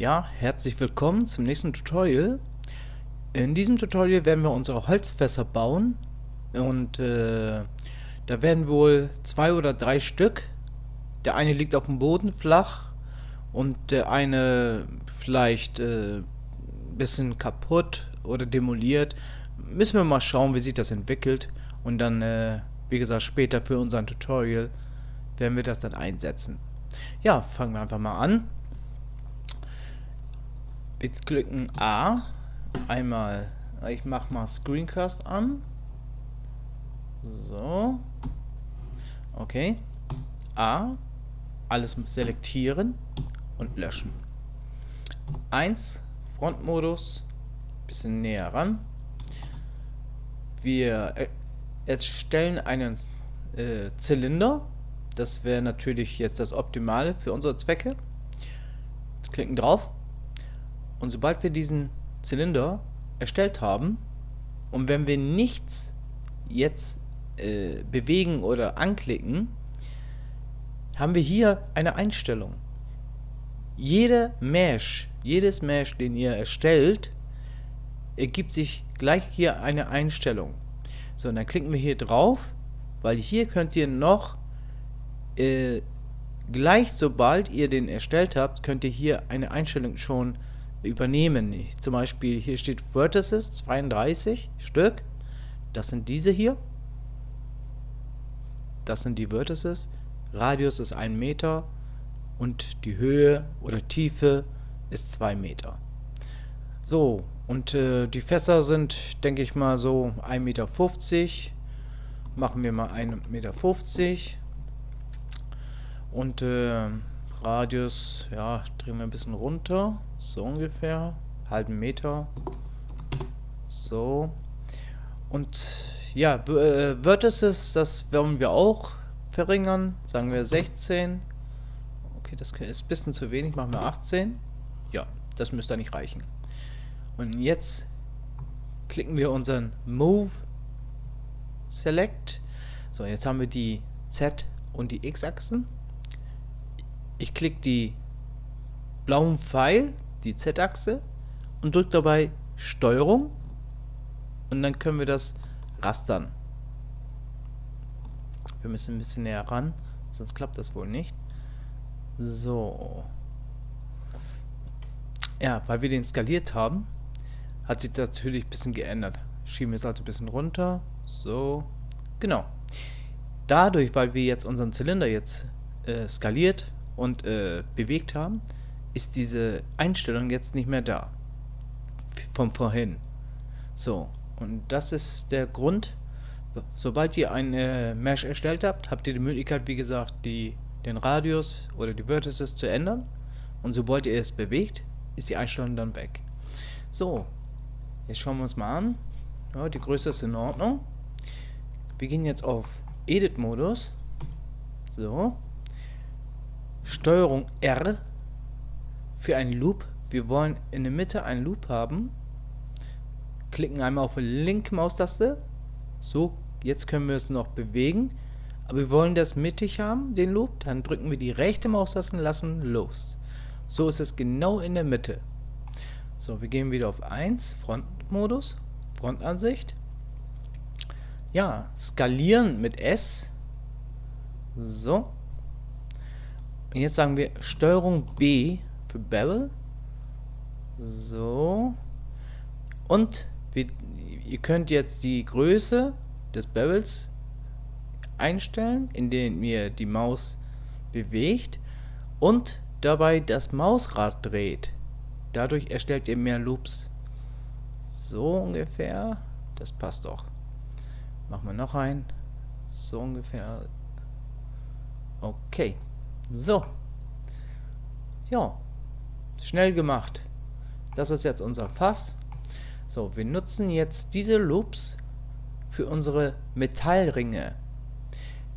Ja, herzlich willkommen zum nächsten Tutorial. In diesem Tutorial werden wir unsere Holzfässer bauen und da werden wohl 2 oder 3 Stück. Der eine liegt auf dem Boden flach und der eine vielleicht ein bisschen kaputt oder demoliert. Müssen wir mal schauen, wie sich das entwickelt, und dann, wie gesagt, später für unseren Tutorial werden wir das dann einsetzen. Ja, fangen wir einfach mal an. Wir klicken A, einmal, ich mache mal Screencast an, so, okay, A, alles selektieren und löschen. 1, Frontmodus, bisschen näher ran. Wir erstellen einen Zylinder, das wäre natürlich jetzt das Optimale für unsere Zwecke. Klicken drauf. Und sobald wir diesen Zylinder erstellt haben und wenn wir nichts jetzt bewegen oder anklicken, haben wir hier eine Einstellung. Jedes Mesh, den ihr erstellt, ergibt sich gleich hier eine Einstellung. So, und dann klicken wir hier drauf, weil hier könnt ihr noch gleich sobald ihr den erstellt habt, könnt ihr hier eine Einstellung schon übernehmen. Zum Beispiel hier steht Vertices 32 Stück. Das sind diese hier. Das sind die Vertices. Radius ist 1 Meter und die Höhe oder Tiefe ist 2 Meter. So, und die Fässer sind, denke ich mal, so 1,50 Meter. Machen wir mal 1,50 Meter. Und Radius, ja, drehen wir ein bisschen runter, so ungefähr, halben Meter, so. Und ja, Vertices, das wollen wir auch verringern, sagen wir 16. Okay, das ist ein bisschen zu wenig, machen wir 18. Ja, das müsste eigentlich reichen. Und jetzt klicken wir unseren Move Select. So, jetzt haben wir die Z- und die X-Achsen. Ich klicke die blauen Pfeil, die Z-Achse, und drücke dabei Steuerung und dann können wir das rastern. Wir müssen ein bisschen näher ran, sonst klappt das wohl nicht. So. Ja, weil wir den skaliert haben, hat sich das natürlich ein bisschen geändert. Schieben wir es also ein bisschen runter. So. Genau. Dadurch, weil wir jetzt unseren Zylinder jetzt skaliert und bewegt haben, ist diese Einstellung jetzt nicht mehr da. Von vorhin. So, und das ist der Grund. Sobald ihr ein Mesh erstellt habt, habt ihr die Möglichkeit, wie gesagt, den Radius oder die Vertices zu ändern. Und sobald ihr es bewegt, ist die Einstellung dann weg. So, jetzt schauen wir uns mal an. Ja, die Größe ist in Ordnung. Wir gehen jetzt auf Edit-Modus. So. Steuerung R für einen Loop. Wir wollen in der Mitte einen Loop haben. Klicken einmal auf die linke Maustaste. So, jetzt können wir es noch bewegen. Aber wir wollen das mittig haben, den Loop. Dann drücken wir die rechte Maustaste und lassen los. So ist es genau in der Mitte. So, wir gehen wieder auf 1, Frontmodus, Frontansicht. Ja, skalieren mit S. So. Und jetzt sagen wir Steuerung B für Bevel. So. Und ihr könnt jetzt die Größe des Bevels einstellen, indem ihr die Maus bewegt und dabei das Mausrad dreht. Dadurch erstellt ihr mehr Loops. So ungefähr. Das passt doch. Machen wir noch einen. So ungefähr. Okay. So. Ja. Schnell gemacht. Das ist jetzt unser Fass. So, wir nutzen jetzt diese Loops für unsere Metallringe.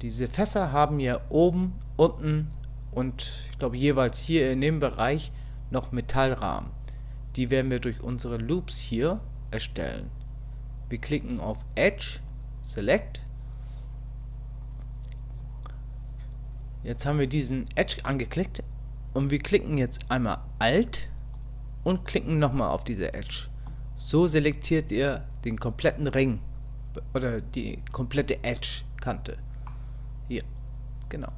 Diese Fässer haben ja oben, unten und ich glaube jeweils hier in dem Bereich noch Metallrahmen. Die werden wir durch unsere Loops hier erstellen. Wir klicken auf Edge, Select. Jetzt haben wir diesen Edge angeklickt und wir klicken jetzt einmal Alt und klicken nochmal auf diese Edge. So selektiert ihr den kompletten Ring oder die komplette Edge-Kante. Hier, genau.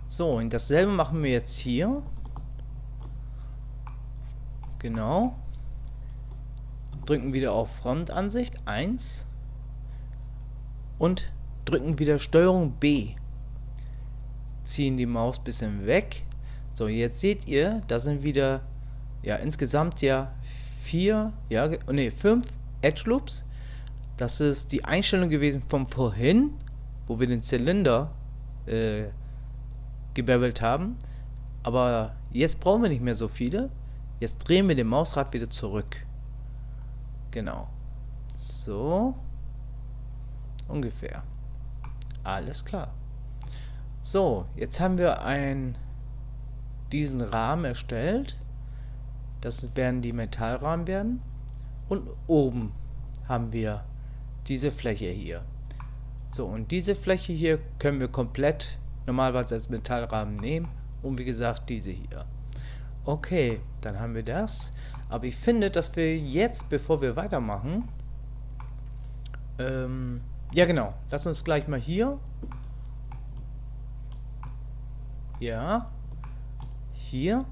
So, und dasselbe machen wir jetzt hier. Genau. Drücken wieder auf Frontansicht 1 und drücken wieder Steuerung B. Ziehen die Maus ein bisschen weg. So, jetzt seht ihr, da sind wieder insgesamt 5 Edge Loops. Das ist die Einstellung gewesen von vorhin, wo wir den Zylinder gebebbelt haben. Aber jetzt brauchen wir nicht mehr so viele. Jetzt drehen wir den Mausrad wieder zurück. Genau. So. Ungefähr. Alles klar. So, jetzt haben wir diesen Rahmen erstellt. Das werden die Metallrahmen werden. Und oben haben wir diese Fläche hier. So, und diese Fläche hier können wir komplett normalerweise als Metallrahmen nehmen. Und wie gesagt, diese hier. Okay, dann haben wir das. Aber ich finde, dass wir jetzt, bevor wir weitermachen, ja genau, lass uns gleich mal hier. Ja, hier,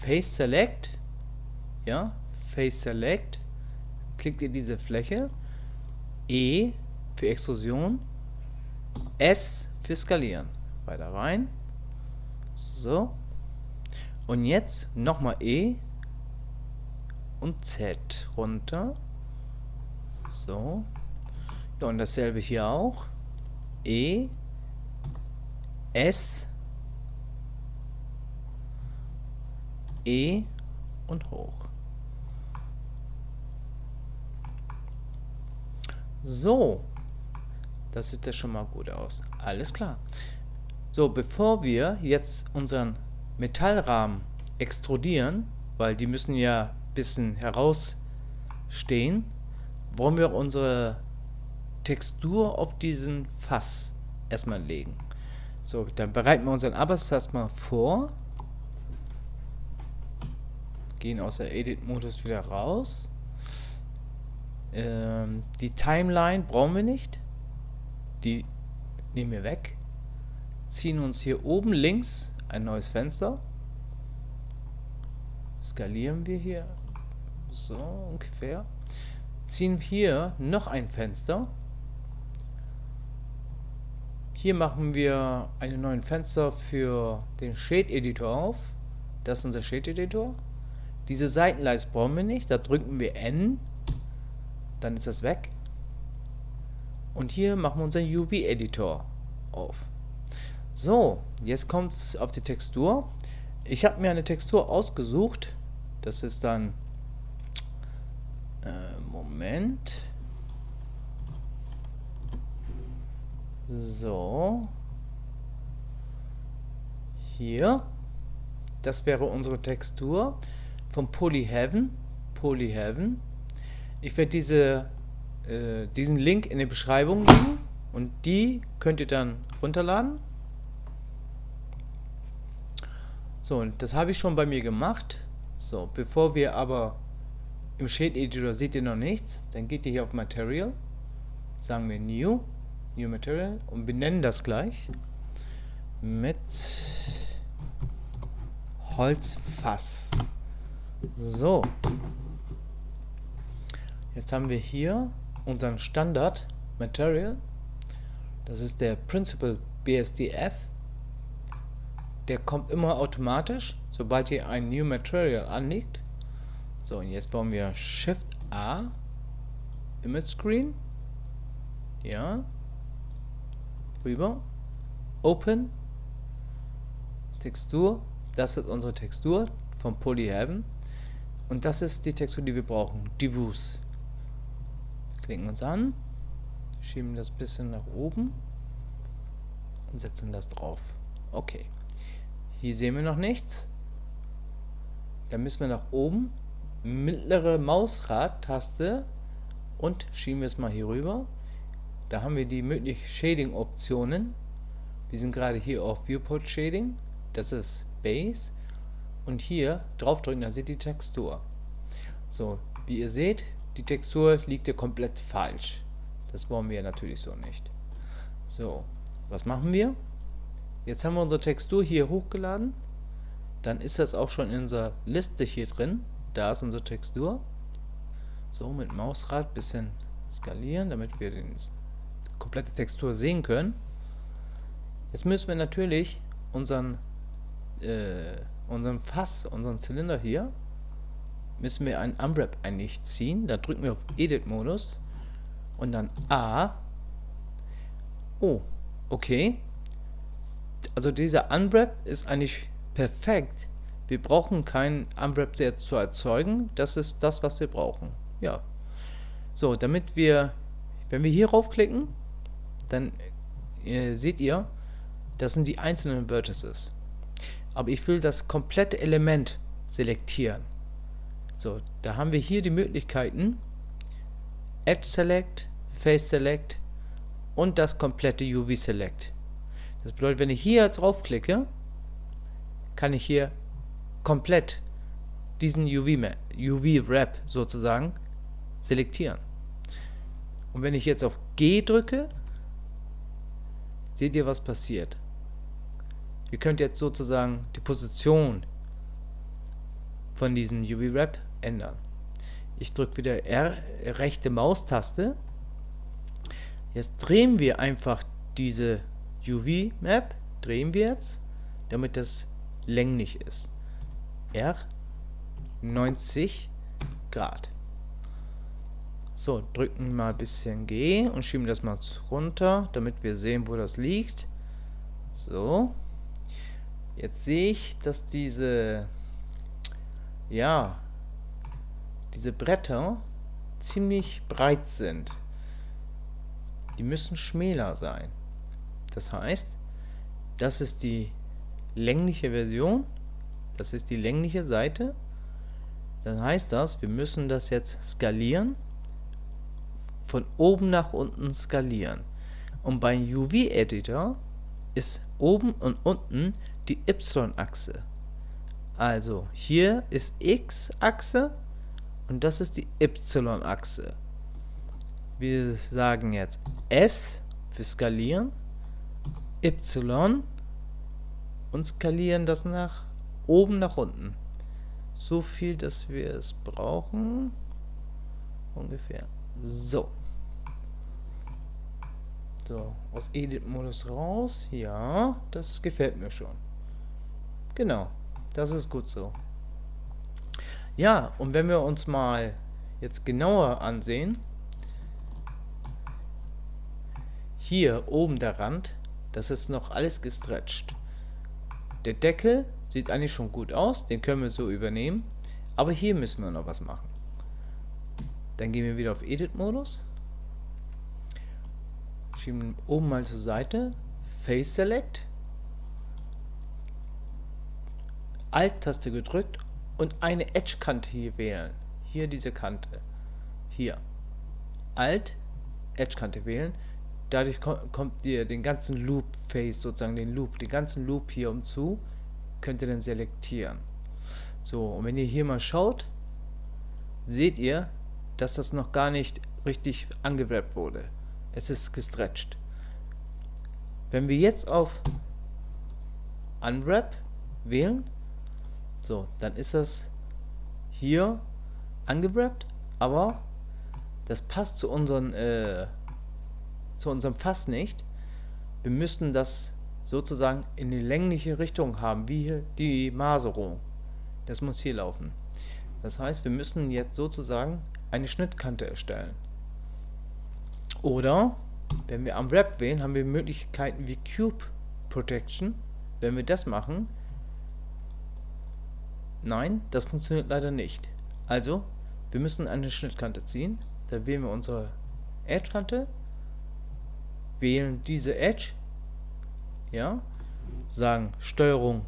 Face Select. Ja, Face Select. Klickt ihr diese Fläche. E für Extrusion. S für Skalieren. Weiter rein. So. Und jetzt nochmal E und Z runter. So. Ja, und dasselbe hier auch. E, S, E und hoch. So. Das sieht ja schon mal gut aus. Alles klar. So, bevor wir jetzt unseren Metallrahmen extrudieren, weil die müssen ja ein bisschen herausstehen, wollen wir unsere Textur auf diesen Fass erstmal legen. So, dann bereiten wir unseren Abbas erstmal vor. Gehen aus der Edit-Modus wieder raus. Die Timeline brauchen wir nicht. Die nehmen wir weg. Ziehen uns hier oben links ein neues Fenster. Skalieren wir hier. So ungefähr. Ziehen hier noch ein Fenster. Hier machen wir einen neuen Fenster für den Shade Editor auf. Das ist unser Shade Editor. Diese Seitenleiste brauchen wir nicht. Da drücken wir N. Dann ist das weg. Und hier machen wir unseren UV Editor auf. So, jetzt kommt es auf die Textur. Ich habe mir eine Textur ausgesucht. Das ist dann Moment. So. Hier. Das wäre unsere Textur von Polyheaven. Polyheaven. Ich werde diesen Link in der Beschreibung legen und die könnt ihr dann runterladen. So, und das habe ich schon bei mir gemacht. So, bevor wir aber im Shade Editor seht ihr noch nichts, dann geht ihr hier auf Material, sagen wir New Material und benennen das gleich mit Holzfass. So, jetzt haben wir hier unseren Standard Material. Das ist der Principal BSDF. Der kommt immer automatisch, sobald ihr ein New Material anlegt. So, und jetzt wollen wir Shift A, Image Screen, ja, rüber, Open, Textur, das ist unsere Textur von Polyheaven und das ist die Textur, die wir brauchen, Diffuse. Klicken uns an, schieben das ein bisschen nach oben und setzen das drauf. Okay. Hier sehen wir noch nichts. Dann müssen wir nach oben, mittlere Mausrad-Taste und schieben wir es mal hier rüber. Da haben wir die möglichen Shading-Optionen. Wir sind gerade hier auf Viewport Shading. Das ist Base. Und hier draufdrücken, da seht ihr die Textur. So, wie ihr seht, die Textur liegt hier komplett falsch. Das wollen wir natürlich so nicht. So, was machen wir? Jetzt haben wir unsere Textur hier hochgeladen. Dann ist das auch schon in unserer Liste hier drin. Da ist unsere Textur. So, mit Mausrad ein bisschen skalieren, damit wir die komplette Textur sehen können. Jetzt müssen wir natürlich unseren Fass, unseren Zylinder hier, müssen wir einen Unwrap eigentlich ziehen. Da drücken wir auf Edit-Modus und dann A. Oh, okay. Also dieser Unwrap ist eigentlich perfekt. Wir brauchen keinen Unwrap jetzt zu erzeugen. Das ist das, was wir brauchen. Ja. So, damit wir, wenn wir hier raufklicken, dann seht ihr, das sind die einzelnen Vertices. Aber ich will das komplette Element selektieren. So, da haben wir hier die Möglichkeiten Edge Select, Face Select und das komplette UV Select. Das bedeutet, wenn ich hier jetzt raufklicke, kann ich hier komplett diesen UV Wrap sozusagen selektieren. Und wenn ich jetzt auf G drücke, seht ihr, was passiert. Ihr könnt jetzt sozusagen die Position von diesem UV Wrap ändern. Ich drücke wieder R, rechte Maustaste. Jetzt drehen wir einfach diese UV Map, drehen wir jetzt, damit das länglich ist. R 90 Grad. So, drücken mal ein bisschen G und schieben das mal runter, damit wir sehen, wo das liegt. So. Jetzt sehe ich, dass diese Bretter ziemlich breit sind. Die müssen schmäler sein. Das heißt, das ist die längliche Version. Das ist die längliche Seite. Dann heißt das, wir müssen das jetzt skalieren. Von oben nach unten skalieren. Und beim UV-Editor ist oben und unten die Y-Achse. Also hier ist X-Achse und das ist die Y-Achse. Wir sagen jetzt S für skalieren, Y und skalieren das nach oben nach unten. So viel, dass wir es brauchen. Ungefähr. So. So, aus Edit-Modus raus. Ja, das gefällt mir schon. Genau, das ist gut so. Ja, und wenn wir uns mal jetzt genauer ansehen, hier oben der Rand, das ist noch alles gestretcht. Der Deckel sieht eigentlich schon gut aus, den können wir so übernehmen, aber hier müssen wir noch was machen. Dann gehen wir wieder auf Edit-Modus, schieben oben mal zur Seite, Face Select, Alt-Taste gedrückt und eine Edge-Kante hier wählen. Hier diese Kante. Hier. Alt, Edge-Kante wählen. Dadurch kommt ihr den ganzen Loop-Face, sozusagen den ganzen Loop hier umzu, könnt ihr dann selektieren. So, und wenn ihr hier mal schaut, seht ihr, dass das noch gar nicht richtig angewrappt wurde. Es ist gestretcht. Wenn wir jetzt auf Unwrap wählen, so, dann ist das hier angewrappt, aber das passt zu unserem Fass nicht. Wir müssten das sozusagen in die längliche Richtung haben, wie hier die Maserung. Das muss hier laufen. Das heißt, wir müssen jetzt sozusagen eine Schnittkante erstellen. Oder, wenn wir Unwrap wählen, haben wir Möglichkeiten wie Cube Protection. Wenn wir das machen, nein, das funktioniert leider nicht. Also, wir müssen eine Schnittkante ziehen. Da wählen wir unsere Edge-Kante, wählen diese Edge, ja, sagen Steuerung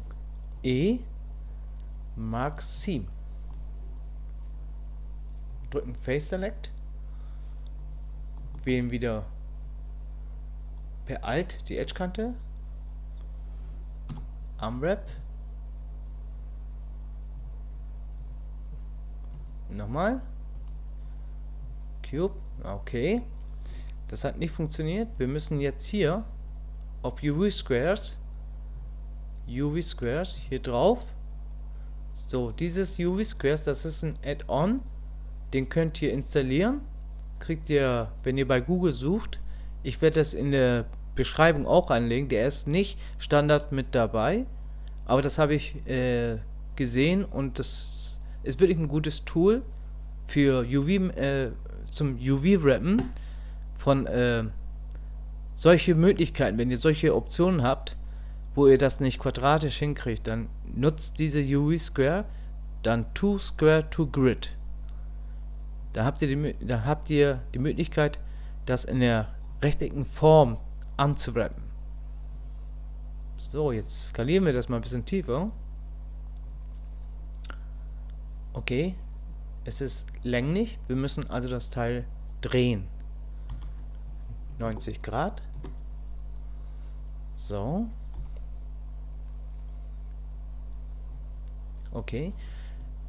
E, Mark Seam. Drücken Face Select, wählen wieder per Alt die Edge-Kante, Unwrap, Nochmal. Cube. Okay. Das hat nicht funktioniert. Wir müssen jetzt hier auf UV Squares hier drauf. So, dieses UV Squares, das ist ein Add-on. Den könnt ihr installieren. Kriegt ihr, wenn ihr bei Google sucht. Ich werde das in der Beschreibung auch anlegen. Der ist nicht Standard mit dabei. Aber das habe ich gesehen und das ist wirklich ein gutes Tool für zum UV-Wrappen von solche Möglichkeiten. Wenn ihr solche Optionen habt, wo ihr das nicht quadratisch hinkriegt, dann nutzt diese UV Square, dann to Square to Grid. Da habt ihr die Möglichkeit, das in der rechteckigen Form anzuwrappen. So, jetzt skalieren wir das mal ein bisschen tiefer. Okay, es ist länglich. Wir müssen also das Teil drehen. 90 Grad. So. Okay.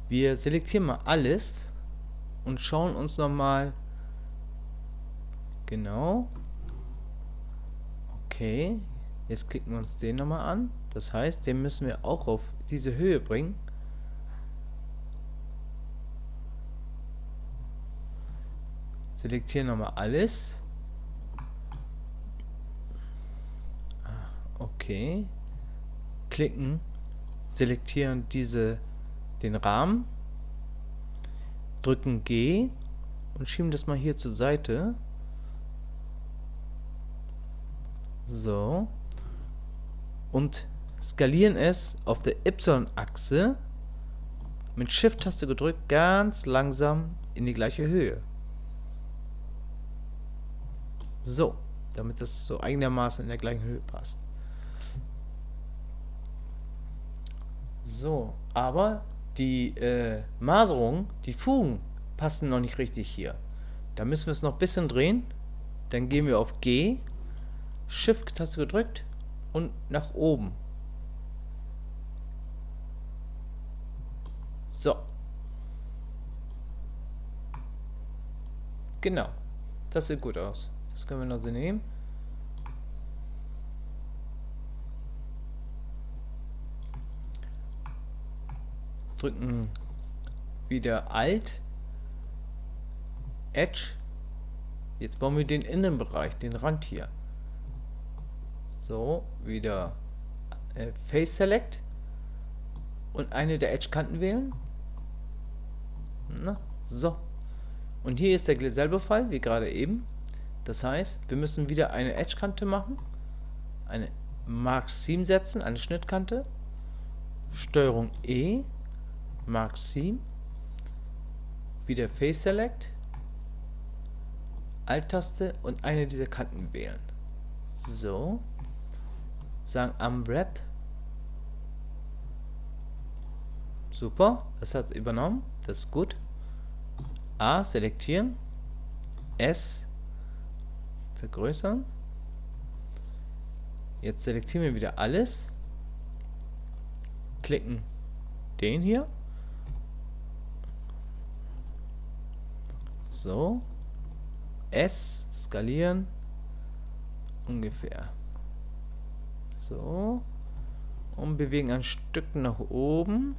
Wir selektieren mal alles und schauen uns nochmal. Genau. Okay. Jetzt klicken wir uns den nochmal an. Das heißt, den müssen wir auch auf diese Höhe bringen. Selektieren nochmal alles. Okay. Klicken. Selektieren den Rahmen. Drücken G und schieben das mal hier zur Seite. So. Und skalieren es auf der Y-Achse mit Shift-Taste gedrückt ganz langsam in die gleiche Höhe. So, damit das so einigermaßen in der gleichen Höhe passt. So, aber die Maserung, die Fugen passen noch nicht richtig hier. Da müssen wir es noch ein bisschen drehen. Dann gehen wir auf G, Shift-Taste gedrückt und nach oben. So. Genau. Das sieht gut aus. Das können wir noch so nehmen. Drücken wieder Alt, Edge. Jetzt bauen wir den Innenbereich, den Rand hier. So, wieder Face Select und eine der Edge-Kanten wählen. Na, so. Und hier ist der selbe Fall wie gerade eben. Das heißt, wir müssen wieder eine Edge-Kante machen, eine Mark Seam setzen, eine Schnittkante, Steuerung E, Mark Seam, wieder Face Select, Alt-Taste und eine dieser Kanten wählen. So. Sagen Unwrap. Super, das hat übernommen, das ist gut. A selektieren, S vergrößern. Jetzt selektieren wir wieder alles, klicken den hier, so, S skalieren, ungefähr so, und bewegen ein Stück nach oben.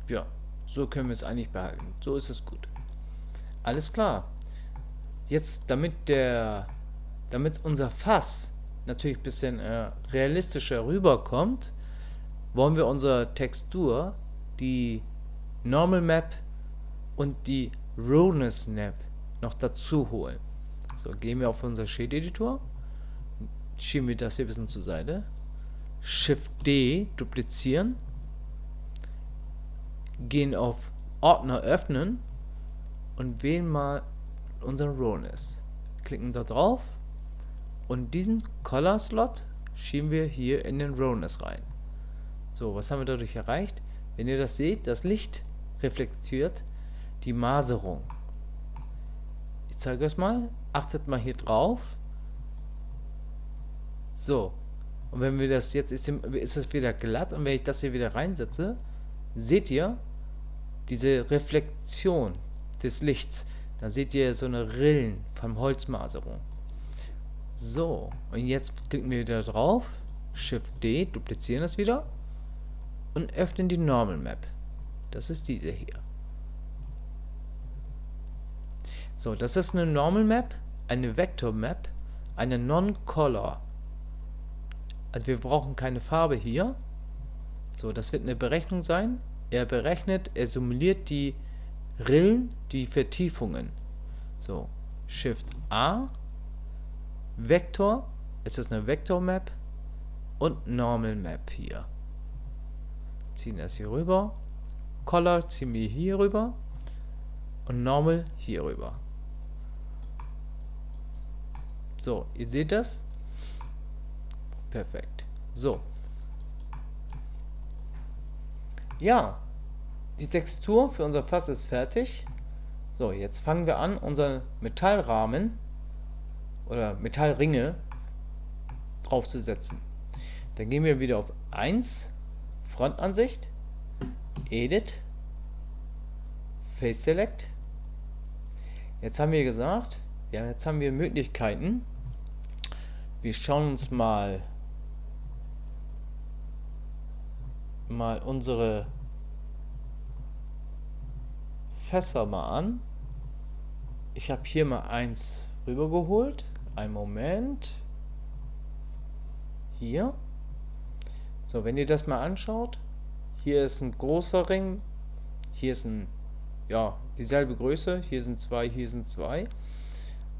Ja, so können wir es eigentlich behalten. So ist es gut. Alles klar. Jetzt, damit unser Fass natürlich ein bisschen realistischer rüberkommt, wollen wir unsere Textur, die Normal Map und die Rawness Map noch dazu holen. So, gehen wir auf unser Shade Editor, schieben wir das hier ein bisschen zur Seite, Shift D, duplizieren, gehen auf Ordner öffnen und wählen mal unseren Rawness. Klicken da drauf und diesen Color Slot schieben wir hier in den Rawness rein. So, was haben wir dadurch erreicht? Wenn ihr das seht, das Licht reflektiert die Maserung. Ich Ich zeige euch mal. Achtet mal hier drauf. So. Und wenn wir das jetzt, ist es wieder glatt. Und wenn ich das hier wieder reinsetze, seht ihr diese Reflexion des Lichts. Da seht ihr so eine Rillen vom Holzmaserung. So. Und jetzt klicken wir wieder drauf. Shift D, duplizieren das wieder. Und öffnen die Normal Map. Das ist diese hier. So, das ist eine Normal Map, eine Vector Map, eine Non-Color. Also wir brauchen keine Farbe hier. So, das wird eine Berechnung sein. Er berechnet, er simuliert die Rillen, die Vertiefungen. So, Shift A, Vektor, es ist eine Vector Map und Normal Map hier. Ziehen das hier rüber. Color ziehen wir hier rüber und Normal hier rüber. So, ihr seht das? Perfekt. So. Ja, die Textur für unser Fass ist fertig. So, jetzt fangen wir an, unseren Metallrahmen oder Metallringe draufzusetzen. Dann gehen wir wieder auf 1, Frontansicht, Edit, Face Select. Jetzt haben wir gesagt, ja, jetzt haben wir Möglichkeiten. Wir schauen uns mal unsere Fässer mal an. Ich habe hier mal eins rübergeholt. Einen Moment. Hier. So, wenn ihr das mal anschaut, hier ist ein großer Ring, hier ist ein, ja, dieselbe Größe, hier sind zwei, hier sind zwei.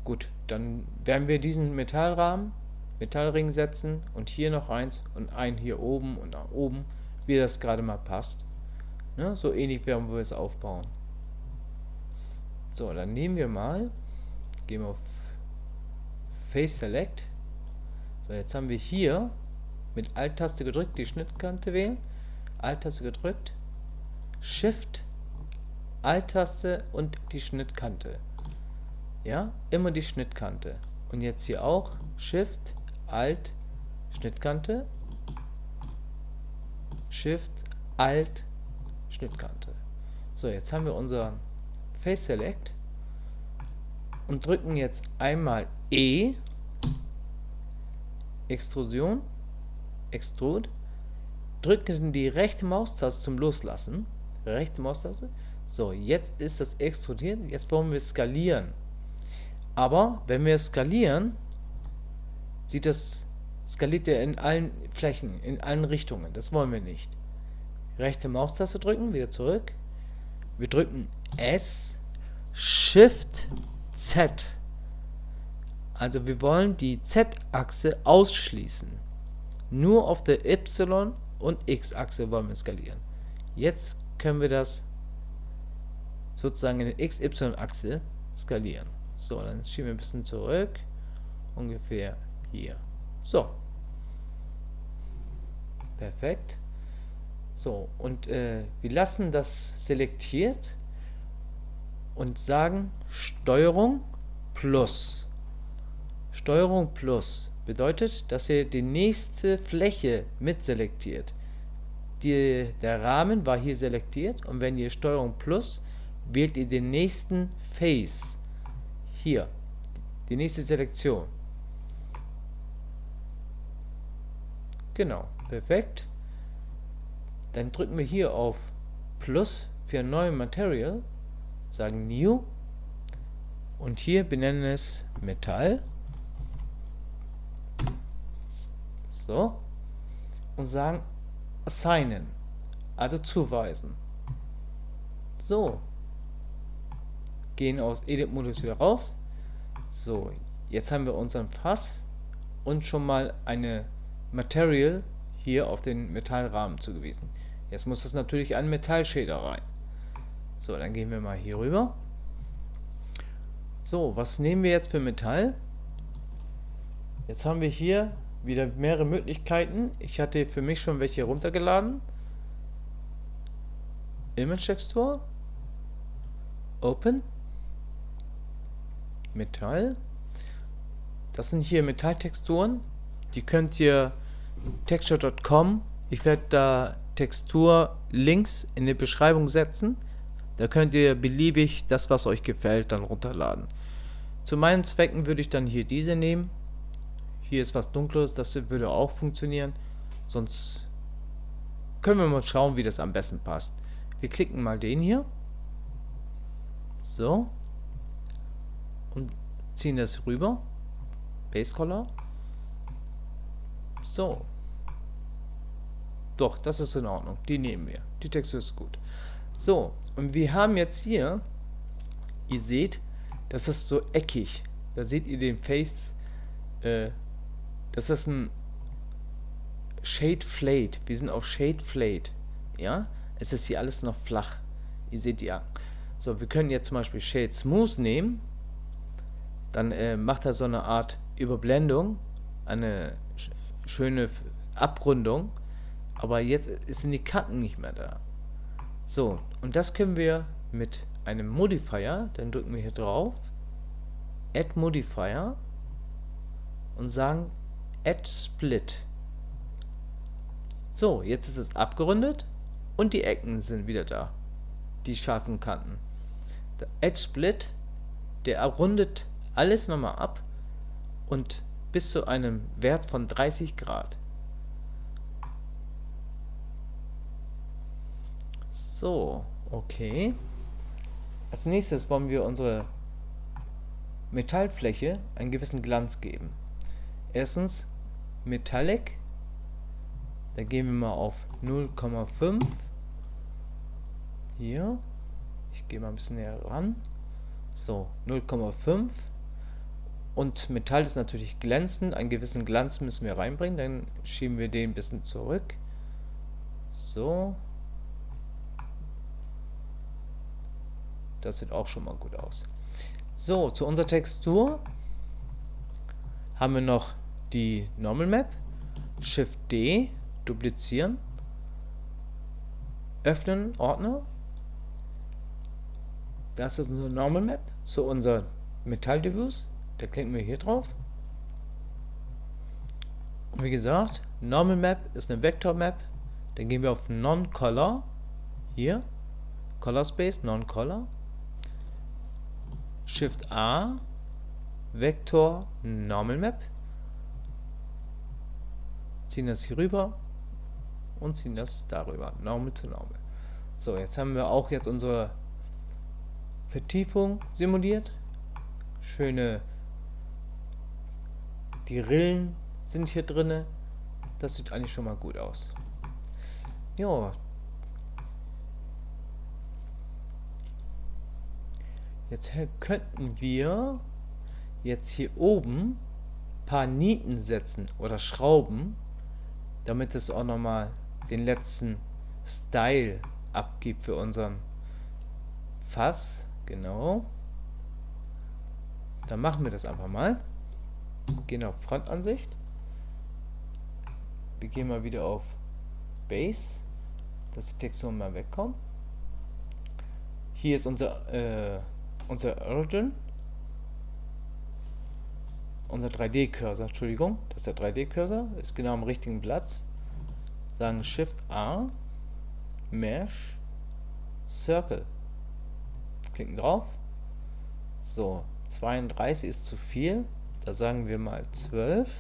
Gut, dann werden wir diesen Metallring setzen und hier noch eins und einen hier oben und nach oben, wie das gerade mal passt. Ne? So ähnlich werden wir es aufbauen. So, dann nehmen wir mal, gehen wir auf Face Select. So, jetzt haben wir hier mit Alt-Taste gedrückt die Schnittkante wählen, Alt-Taste gedrückt, Shift, Alt-Taste und die Schnittkante. Ja, immer die Schnittkante. Und jetzt hier auch Shift, Alt, Schnittkante, Shift, Alt, Schnittkante. So, jetzt haben wir unser Face Select und drücken jetzt einmal E, Extrusion, Extrude, drücken die rechte Maustaste zum Loslassen, rechte Maustaste. So, jetzt ist das extrudiert, jetzt wollen wir skalieren. Aber wenn wir skalieren, skaliert er in allen Flächen, in allen Richtungen. Das wollen wir nicht. Rechte Maustaste drücken, wieder zurück. Wir drücken S, Shift, Z. Also wir wollen die Z-Achse ausschließen. Nur auf der Y- und X-Achse wollen wir skalieren. Jetzt können wir das sozusagen in der XY-Achse skalieren. So, dann schieben wir ein bisschen zurück. Ungefähr hier. So. Perfekt. So, und wir lassen das selektiert und sagen Steuerung plus. Steuerung plus bedeutet, dass ihr die nächste Fläche mit selektiert. Der Rahmen war hier selektiert und wenn ihr Steuerung plus wählt ihr den nächsten Face. Hier, die nächste Selektion. Genau, perfekt. Dann drücken wir hier auf Plus für ein neues Material, sagen New und hier benennen es Metall. So. Und sagen Assignen, also zuweisen. So. Gehen aus Edit-Modus wieder raus. So, jetzt haben wir unseren Fass und schon mal eine Material hier auf den Metallrahmen zugewiesen. Jetzt muss das natürlich ein Metallshader rein. So, dann gehen wir mal hier rüber. So, was nehmen wir jetzt für Metall? Jetzt haben wir hier wieder mehrere Möglichkeiten. Ich hatte für mich schon welche runtergeladen. Image Textur, Open, Metall. Das sind hier Metalltexturen. Die könnt ihr texture.com. Ich werde da Textur-Links in die Beschreibung setzen. Da könnt ihr beliebig das, was euch gefällt, dann runterladen. Zu meinen Zwecken würde ich dann hier diese nehmen. Hier ist was Dunkles, das würde auch funktionieren. Sonst können wir mal schauen, wie das am besten passt. Wir klicken mal den hier. So. Und ziehen das rüber. Base Color. So. Doch, das ist in Ordnung. Die nehmen wir. Die Textur ist gut. So, und wir haben jetzt hier, ihr seht, das ist so eckig. Da seht ihr den Face, das ist ein Shade Fade. Wir sind auf Shade Fade. Ja, es ist hier alles noch flach. Ihr seht ja. So, wir können jetzt zum Beispiel Shade Smooth nehmen. Dann macht er so eine Art Überblendung, eine schöne Abrundung. Aber jetzt sind die Kanten nicht mehr da. So, und das können wir mit einem Modifier, dann drücken wir hier drauf, Add Modifier und sagen Add Split. So, jetzt ist es abgerundet und die Ecken sind wieder da, die scharfen Kanten. Der Add Split, der rundet alles nochmal ab und bis zu einem Wert von 30 Grad. So, okay. Als nächstes wollen wir unsere Metallfläche einen gewissen Glanz geben. Erstens Metallic. Da gehen wir mal auf 0,5. Hier. Ich gehe mal ein bisschen näher ran. So, 0,5. Und Metall ist natürlich glänzend. Einen gewissen Glanz müssen wir reinbringen. Dann schieben wir den ein bisschen zurück. So. Das sieht auch schon mal gut aus. So, zu unserer Textur haben wir noch die Normal Map. Shift D, duplizieren. Öffnen, Ordner. Das ist eine Normal Map zu unser Metall-Diffuse. Da klicken wir hier drauf. Und wie gesagt, Normal Map ist eine Vector Map. Dann gehen wir auf Non-Color. Hier. Color Space, Non-Color. Shift A, Vektor, Normal Map, ziehen das hier rüber und ziehen das darüber, Normal zu Normal. So, jetzt haben wir auch jetzt unsere Vertiefung simuliert. Schöne, die Rillen sind hier drinne. Das sieht eigentlich schon mal gut aus. Ja. Jetzt könnten wir jetzt hier oben ein paar Nieten setzen oder Schrauben, damit es auch nochmal den letzten Style abgibt für unseren Fass. Genau. Dann machen wir das einfach mal. Gehen auf Frontansicht. Wir gehen mal wieder auf Base, dass die Texturen mal wegkommen. Hier ist unser Origin, unser 3D-Cursor, Entschuldigung, das ist der 3D-Cursor, ist genau am richtigen Platz. Sagen Shift A, Mesh, Circle. Klicken drauf. So, 32 ist zu viel, da sagen wir mal 12.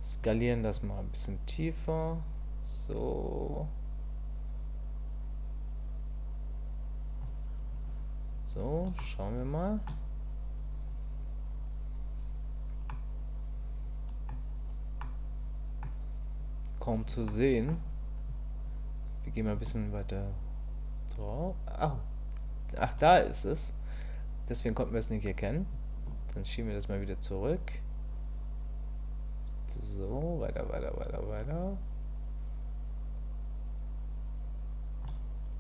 Skalieren das mal ein bisschen tiefer. So. So, schauen wir mal. Kaum zu sehen. Wir gehen mal ein bisschen weiter drauf. Ach, da ist es. Deswegen konnten wir es nicht erkennen. Dann schieben wir das mal wieder zurück. So, weiter.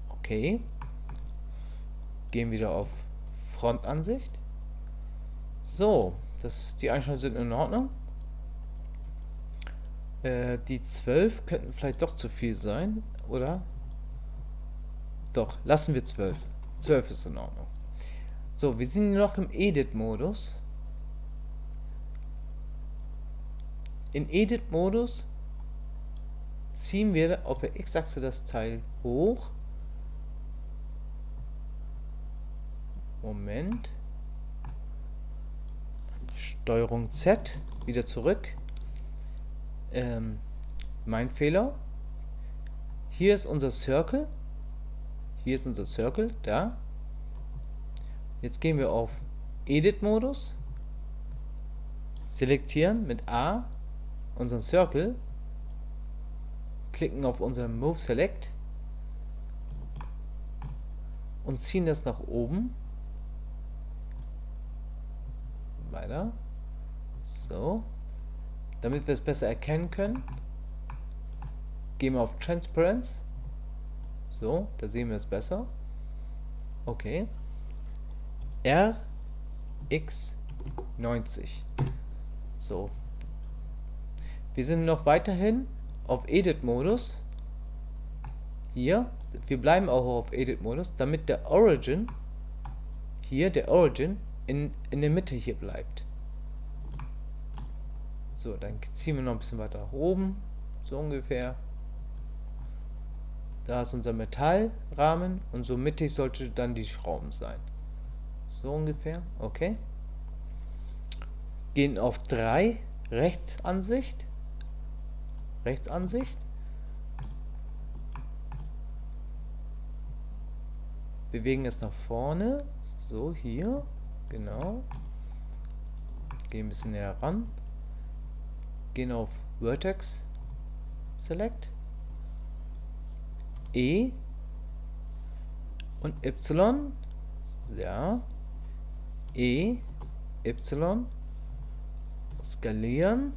Okay. Gehen wieder auf Frontansicht. So, die Einstellungen sind in Ordnung. Die 12 könnten vielleicht doch zu viel sein, oder? Doch, lassen wir 12. 12 ist in Ordnung. So, wir sind noch im Edit-Modus. In Edit-Modus ziehen wir auf der X-Achse das Teil hoch. Moment. Steuerung Z, wieder zurück. Mein Fehler. Hier ist unser Circle. Hier ist unser Circle, da. Jetzt gehen wir auf Edit-Modus. Selektieren mit A unseren Circle. Klicken auf unseren Move Select. Und ziehen das nach oben. Weiter. So. Damit wir es besser erkennen können, gehen wir auf Transparency. So, da sehen wir es besser. Okay. RX90. So. Wir sind noch weiterhin auf Edit-Modus. Hier. Wir bleiben auch auf Edit-Modus, damit der Origin, hier der Origin, in der Mitte hier bleibt. So, dann ziehen wir noch ein bisschen weiter nach oben. So ungefähr. Da ist unser Metallrahmen und so mittig sollte dann die Schrauben sein. So ungefähr. Okay. Gehen auf 3. Rechtsansicht. Rechtsansicht. Bewegen es nach vorne. So, hier. Genau. Gehen ein bisschen näher ran. Gehen auf Vertex Select. E und Y. Ja. E, Y. Skalieren.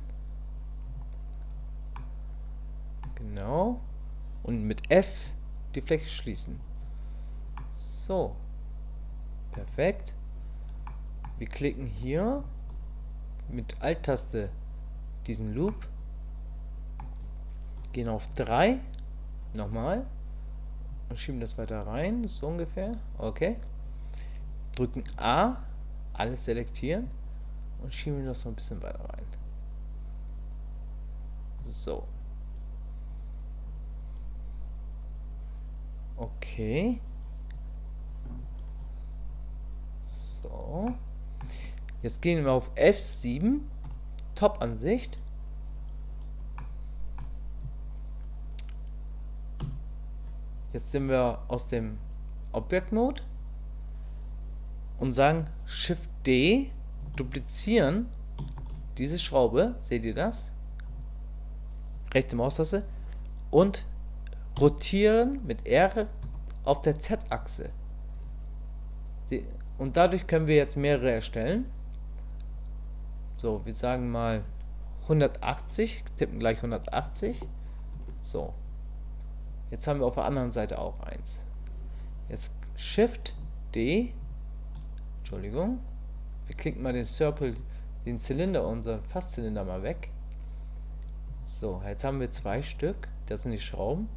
Genau. Und mit F die Fläche schließen. So. Perfekt. Wir klicken hier mit Alt-Taste diesen Loop. Gehen auf 3. Nochmal. Und schieben das weiter rein. So ungefähr. Okay. Drücken A. Alles selektieren. Und schieben das noch ein bisschen weiter rein. So. Okay. So. Jetzt gehen wir auf F7. Top-Ansicht. Jetzt sind wir aus dem Object-Mode und sagen Shift-D, duplizieren diese Schraube, seht ihr das? Rechte Maustaste und rotieren mit R auf der Z-Achse. Und dadurch können wir jetzt mehrere erstellen. So, wir sagen mal 180, tippen gleich 180. So. Jetzt haben wir auf der anderen Seite auch eins. Jetzt Shift D. Entschuldigung. Wir klicken mal den Circle, den Zylinder, unseren Fasszylinder mal weg. So, jetzt haben wir 2 Stück. Das sind die Schrauben.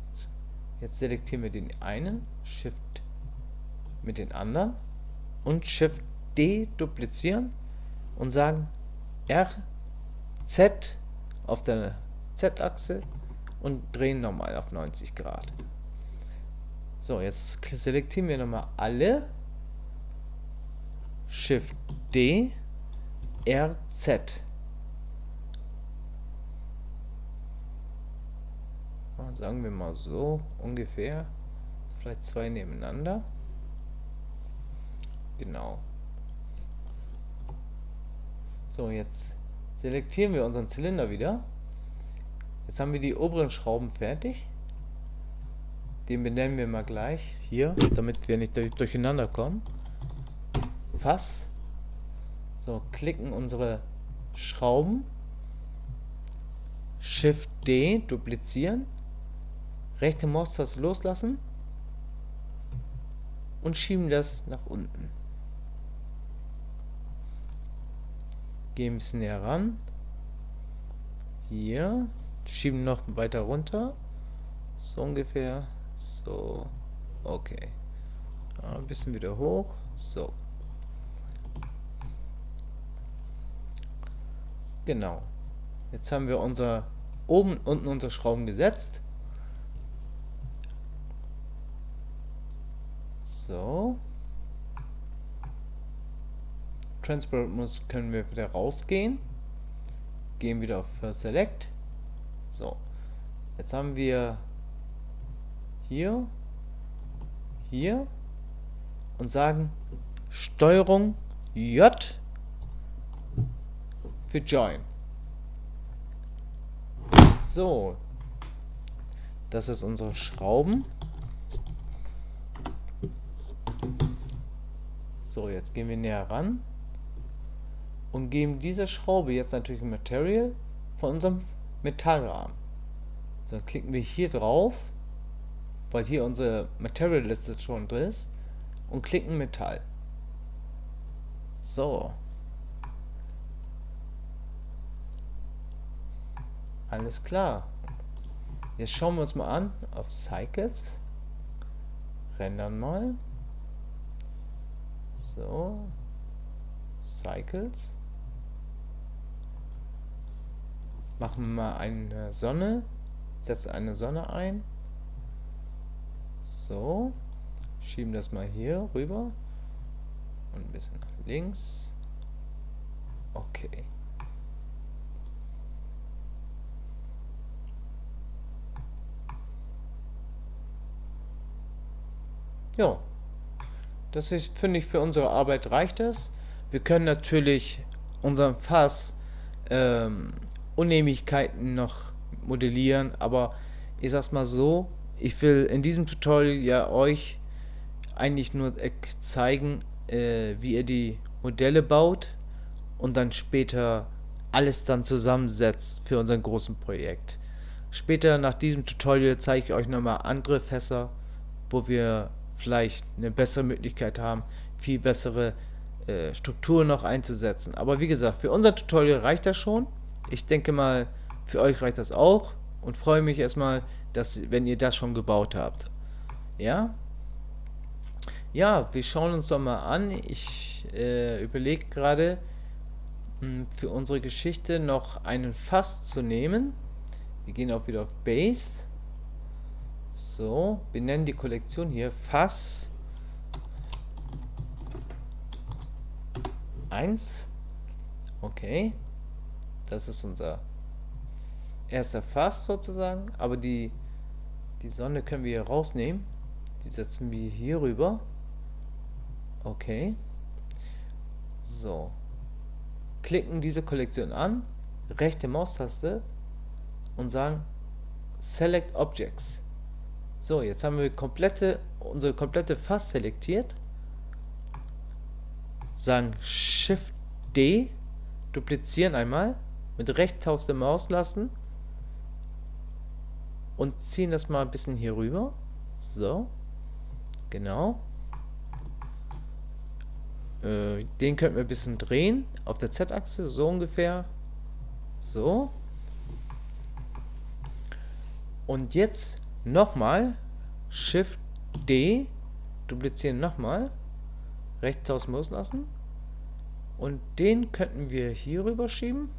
Jetzt selektieren wir den einen. Shift mit den anderen. Und Shift D duplizieren. Und sagen R, Z auf der Z-Achse. Und drehen nochmal auf 90 Grad. So, jetzt selektieren wir nochmal alle. Shift D, R, Z. Sagen wir mal so, ungefähr. Vielleicht 2 nebeneinander. Genau. So, jetzt selektieren wir unseren Zylinder wieder. Jetzt haben wir die oberen Schrauben fertig. Den benennen wir mal gleich hier, damit wir nicht durcheinander kommen. Fass. So, klicken unsere Schrauben. Shift D, duplizieren. Rechte Maustaste loslassen. Und schieben das nach unten. Gehen ein bisschen näher ran. Hier. Schieben noch weiter runter. So ungefähr. So. Okay. Ein bisschen wieder hoch. So. Genau. Jetzt haben wir oben und unten unsere Schrauben gesetzt. So. Transparent muss können wir wieder rausgehen. Gehen wieder auf Select. So. Jetzt haben wir hier und sagen Steuerung J für Join. So. Das ist unsere Schrauben. So, jetzt gehen wir näher ran und geben diese Schraube jetzt natürlich ein Material von unserem Metallrahmen. So, dann klicken wir hier drauf, weil hier unsere Material-Liste schon drin ist, und klicken Metall. So. Alles klar. Jetzt schauen wir uns mal an auf Cycles. Rendern mal. So. Cycles. Machen wir mal eine Sonne. Setzen eine Sonne ein. So. Schieben das mal hier rüber. Und ein bisschen nach links. Okay. Ja. Das ist, finde ich, für unsere Arbeit reicht das. Wir können natürlich unserem Fass Unehmlichkeiten noch modellieren, aber ich sag's mal so, ich will in diesem Tutorial ja euch eigentlich nur zeigen, wie ihr die Modelle baut und dann später alles dann zusammensetzt für unseren großen Projekt. Später nach diesem Tutorial zeige ich euch nochmal andere Fässer, wo wir vielleicht eine bessere Möglichkeit haben, viel bessere Strukturen noch einzusetzen. Aber wie gesagt, für unser Tutorial reicht das schon. Ich denke mal, für euch reicht das auch und freue mich erstmal, dass, wenn ihr das schon gebaut habt. Ja? Ja, wir schauen uns doch mal an. Ich überlege gerade, für unsere Geschichte noch einen Fass zu nehmen. Wir gehen auch wieder auf Base. So, wir nennen die Kollektion hier Fass 1. Okay. Das ist unser erster Fass sozusagen. Aber die Sonne können wir hier rausnehmen. Die setzen wir hier rüber. Okay. So. Klicken diese Kollektion an. Rechte Maustaste. Und sagen Select Objects. So, jetzt haben wir unsere komplette Fass selektiert. Sagen Shift D, duplizieren einmal, mit Rechtstaste Maus lassen und ziehen das mal ein bisschen hier rüber. So, genau. Den könnten wir ein bisschen drehen, auf der Z-Achse, so ungefähr. So. Und jetzt nochmal Shift D, duplizieren nochmal, Rechtstaste Maus lassen und den könnten wir hier rüber schieben,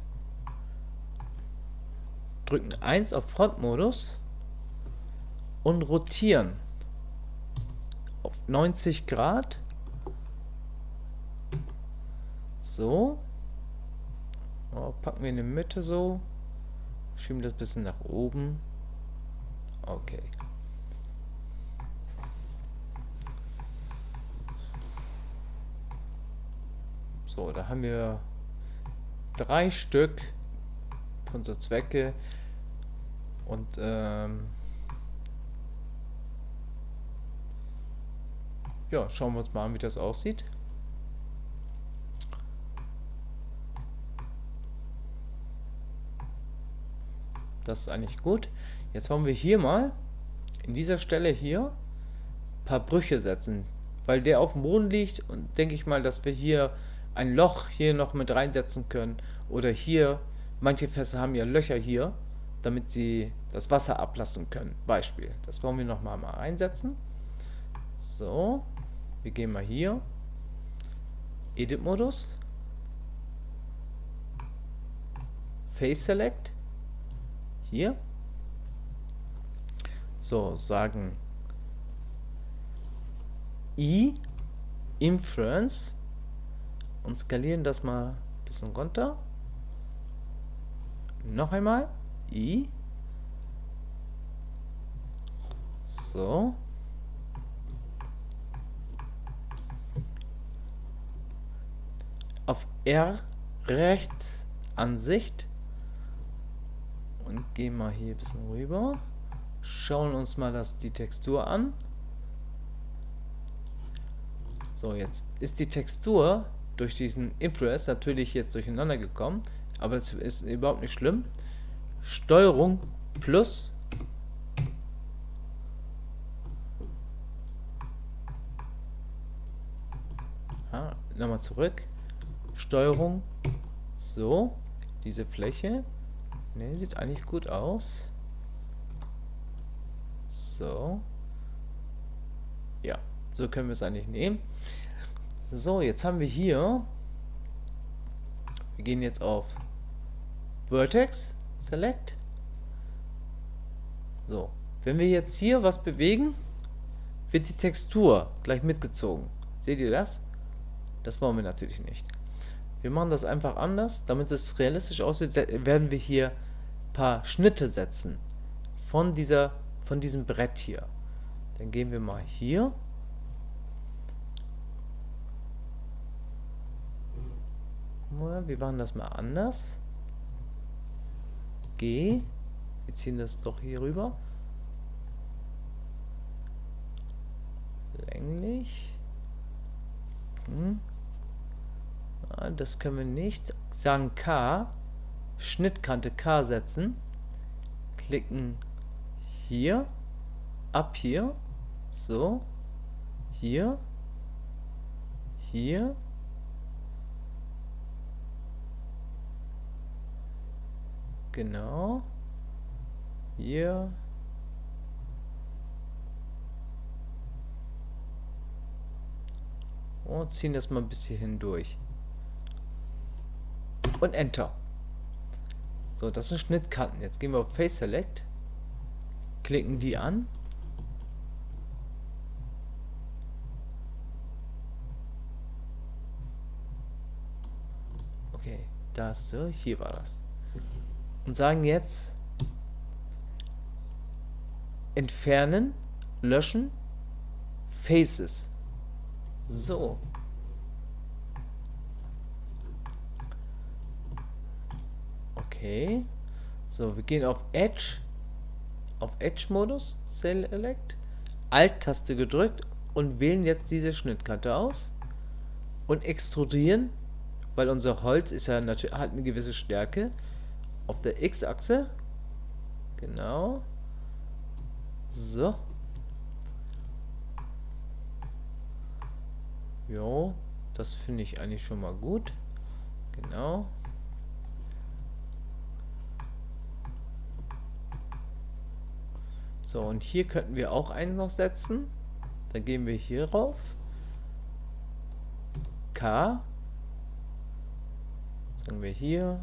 drücken 1 auf Frontmodus und rotieren auf 90 Grad. So. Packen wir in die Mitte so, schieben das ein bisschen nach oben. Okay. So, da haben wir 3 Stück von so Zwecke und ja, schauen wir uns mal an, wie das aussieht. Das ist eigentlich gut. Jetzt wollen wir hier mal in dieser Stelle hier ein paar Brüche setzen, weil der auf dem Boden liegt und denke ich mal, dass wir hier ein Loch hier noch mit reinsetzen können oder hier, manche Fässer haben ja Löcher hier, damit sie das Wasser ablassen können. Beispiel. Das wollen wir nochmal einsetzen. So, wir gehen mal hier, Edit-Modus. Face Select. Hier. So, sagen I Influence und skalieren das mal ein bisschen runter. Noch einmal I. So. Auf R rechts Ansicht und gehen mal hier ein bisschen rüber. Schauen uns mal die Textur an. So, jetzt ist die Textur durch diesen Influence natürlich jetzt durcheinander gekommen, aber es ist überhaupt nicht schlimm. Steuerung plus nochmal zurück. Steuerung, so, diese Fläche, ne, sieht eigentlich gut aus. So, ja, so können wir es eigentlich nehmen. So, jetzt haben wir hier, wir gehen jetzt auf Vertex, Select. So, wenn wir jetzt hier was bewegen, wird die Textur gleich mitgezogen. Seht ihr das? Das wollen wir natürlich nicht. Wir machen das einfach anders. Damit es realistisch aussieht, werden wir hier ein paar Schnitte setzen von diesem Brett hier. Dann gehen wir mal hier. Wir machen das mal anders. G. Wir ziehen das doch hier rüber. Länglich. Das können wir nicht. Sagen K. Schnittkante K setzen. Klicken hier. Ab hier. So. Hier. Hier. Genau. Hier. Und ziehen das mal ein bisschen hindurch. Und Enter. So, das sind Schnittkanten. Jetzt gehen wir auf Face Select. Klicken die an. Okay, da ist so, hier war das. Und sagen jetzt entfernen, löschen, Faces. So. Okay. So, wir gehen auf Edge. Auf Edge-Modus. Select. Alt-Taste gedrückt und wählen jetzt diese Schnittkante aus. Und extrudieren, weil unser Holz ist ja natürlich, hat eine gewisse Stärke. Auf der X-Achse. Genau. So. Jo, das finde ich eigentlich schon mal gut. Genau. So, und hier könnten wir auch einen noch setzen. Dann gehen wir hier rauf. K. Sagen wir hier.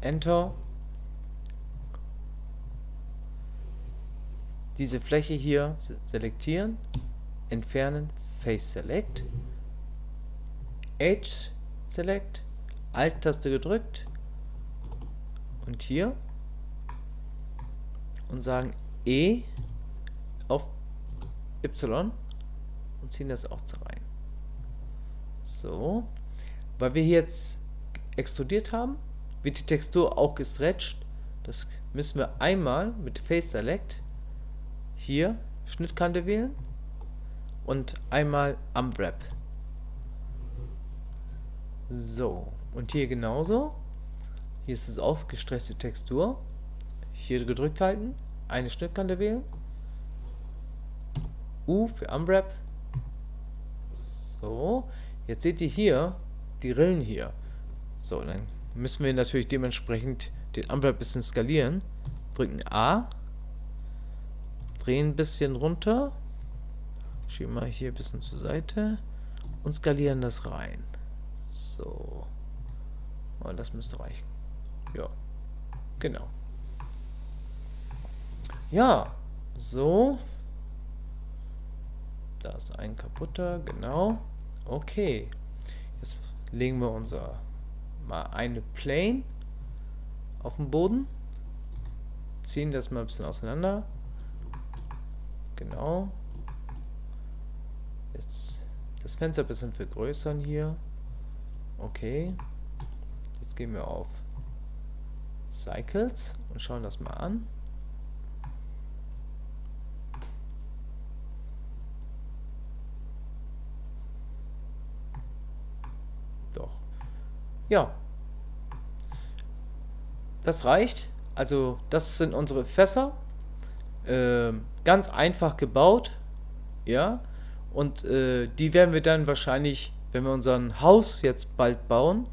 Enter. Diese Fläche hier selektieren, entfernen, Face Select, Edge Select, Alt-Taste gedrückt und hier und sagen E auf Y und ziehen das auch so rein. So, weil wir hier jetzt extrudiert haben, wird die Textur auch gestretcht. Das müssen wir einmal mit Face Select hier Schnittkante wählen und einmal Unwrap. So, und hier genauso. Hier ist es ausgestreckte Textur. Hier gedrückt halten, eine Schnittkante wählen. U für Unwrap. So, jetzt seht ihr hier die Rillen hier. So, dann müssen wir natürlich dementsprechend den Unwrap ein bisschen skalieren. Drücken A. Drehen ein bisschen runter, schieben wir hier ein bisschen zur Seite und skalieren das rein. So. Und das müsste reichen. Ja. Genau. Ja. So. Da ist ein kaputter. Genau. Okay. Jetzt legen wir mal eine Plane auf den Boden. Ziehen das mal ein bisschen auseinander. Genau. Jetzt das Fenster ein bisschen vergrößern hier. Okay. Jetzt gehen wir auf Cycles und schauen das mal an. Doch. Ja. Das reicht. Also das sind unsere Fässer. Ganz einfach gebaut. Ja. Und die werden wir dann wahrscheinlich, wenn wir unser Haus jetzt bald bauen,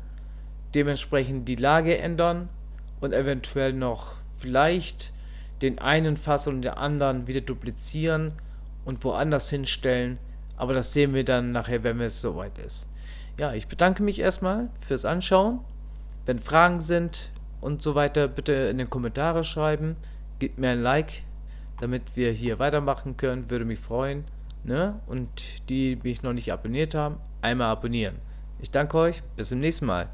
dementsprechend die Lage ändern und eventuell noch vielleicht den einen Fass und den anderen wieder duplizieren und woanders hinstellen. Aber das sehen wir dann nachher, wenn es soweit ist. Ja, ich bedanke mich erstmal fürs Anschauen. Wenn Fragen sind und so weiter, bitte in den Kommentare schreiben. Gebt mir ein Like, damit wir hier weitermachen können. Würde mich freuen. Ne? Und die mich noch nicht abonniert haben, einmal abonnieren. Ich danke euch. Bis zum nächsten Mal.